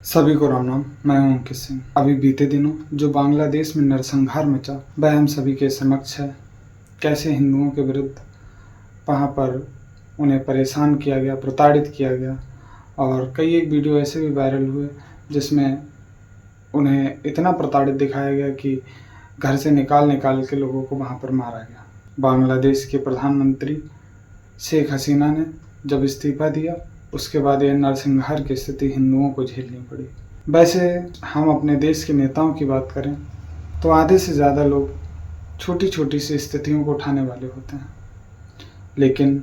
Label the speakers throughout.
Speaker 1: सभी को राम राम। मैं हूं अंकित सिंह। अभी बीते दिनों जो बांग्लादेश में नरसंहार मचा वह हम सभी के समक्ष है। कैसे हिंदुओं के विरुद्ध वहाँ पर उन्हें परेशान किया गया, प्रताड़ित किया गया, और कई एक वीडियो ऐसे भी वायरल हुए जिसमें उन्हें इतना प्रताड़ित दिखाया गया कि घर से निकाल के लोगों को वहाँ पर मारा गया। बांग्लादेश के प्रधानमंत्री शेख हसीना ने जब इस्तीफा दिया उसके बाद यह नरसंहार की स्थिति हिंदुओं को झेलनी पड़ी। वैसे हम अपने देश के नेताओं की बात करें तो आधे से ज़्यादा लोग छोटी छोटी सी स्थितियों को उठाने वाले होते हैं, लेकिन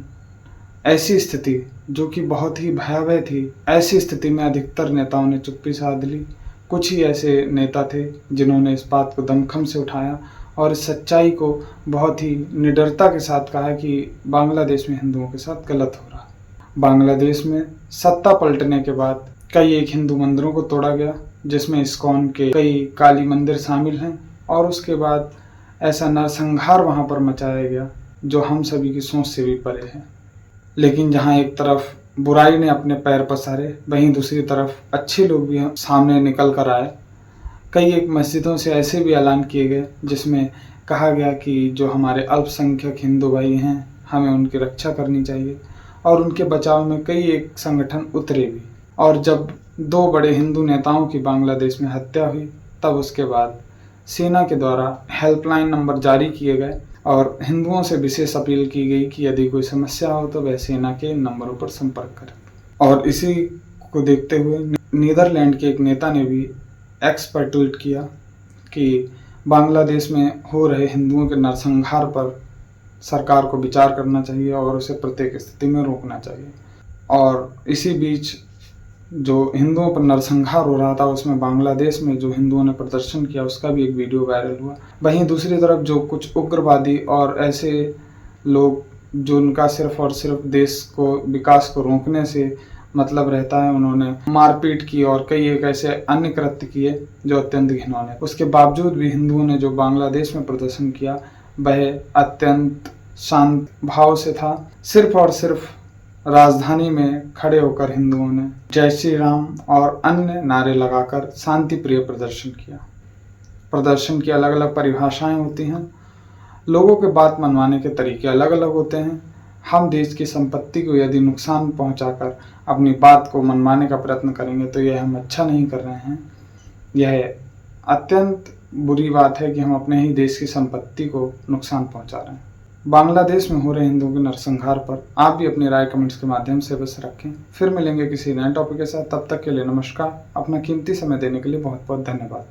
Speaker 1: ऐसी स्थिति जो कि बहुत ही भयावह थी, ऐसी स्थिति में अधिकतर नेताओं ने चुप्पी साध ली। कुछ ही ऐसे नेता थे जिन्होंने इस बात को दमखम से उठाया और इस सच्चाई को बहुत ही निडरता के साथ कहा कि बांग्लादेश में हिंदुओं के साथ गलत हो रहा। बांग्लादेश में सत्ता पलटने के बाद कई एक हिंदू मंदिरों को तोड़ा गया, जिसमें इस्कॉन के कई काली मंदिर शामिल हैं, और उसके बाद ऐसा नरसंहार वहाँ पर मचाया गया जो हम सभी की सोच से भी परे है। लेकिन जहाँ एक तरफ बुराई ने अपने पैर पसारे, वहीं दूसरी तरफ अच्छे लोग भी सामने निकल कर आए। कई एक मस्जिदों से ऐसे भी ऐलान किए गए जिसमें कहा गया कि जो हमारे अल्पसंख्यक हिंदू भाई हैं हमें उनकी रक्षा करनी चाहिए, और उनके बचाव में कई एक संगठन उतरे भी। और जब दो बड़े हिंदू नेताओं की बांग्लादेश में हत्या हुई तब उसके बाद सेना के द्वारा हेल्पलाइन नंबर जारी किए गए और हिंदुओं से विशेष अपील की गई कि यदि कोई समस्या हो तो वह सेना के नंबरों पर संपर्क करें। और इसी को देखते हुए नीदरलैंड के एक नेता ने भी एक्स पर ट्वीट किया कि बांग्लादेश में हो रहे हिंदुओं के नरसंहार पर सरकार को विचार करना चाहिए और उसे प्रत्येक स्थिति में रोकना चाहिए। और इसी बीच जो हिंदुओं पर नरसंहार हो रहा था उसमें बांग्लादेश में जो हिंदुओं ने प्रदर्शन किया उसका भी एक वीडियो वायरल हुआ। वहीं दूसरी तरफ जो कुछ उग्रवादी और ऐसे लोग जो उनका सिर्फ और सिर्फ देश को विकास को रोकने से मतलब रहता है, उन्होंने मारपीट की और कई एक ऐसे अन्य कृत्य किए जो अत्यंत घिनौने। उसके बावजूद भी हिंदुओं ने जो बांग्लादेश में प्रदर्शन किया वह अत्यंत शांत भाव से था। सिर्फ और सिर्फ राजधानी में खड़े होकर हिंदुओं ने जय श्री राम और अन्य नारे लगाकर शांति प्रिय प्रदर्शन किया। प्रदर्शन की अलग अलग परिभाषाएं होती हैं, लोगों के बात मनवाने के तरीके अलग अलग होते हैं। हम देश की संपत्ति को यदि नुकसान पहुंचाकर अपनी बात को मनवाने का प्रयत्न करेंगे तो यह हम अच्छा नहीं कर रहे हैं। यह अत्यंत बुरी बात है कि हम अपने ही देश की संपत्ति को नुकसान पहुंचा रहे हैं। बांग्लादेश में हो रहे हिंदुओं के नरसंहार पर आप भी अपनी राय कमेंट्स के माध्यम से अवश्य रखें। फिर मिलेंगे किसी नए टॉपिक के साथ, तब तक के लिए नमस्कार। अपना कीमती समय देने के लिए बहुत बहुत धन्यवाद।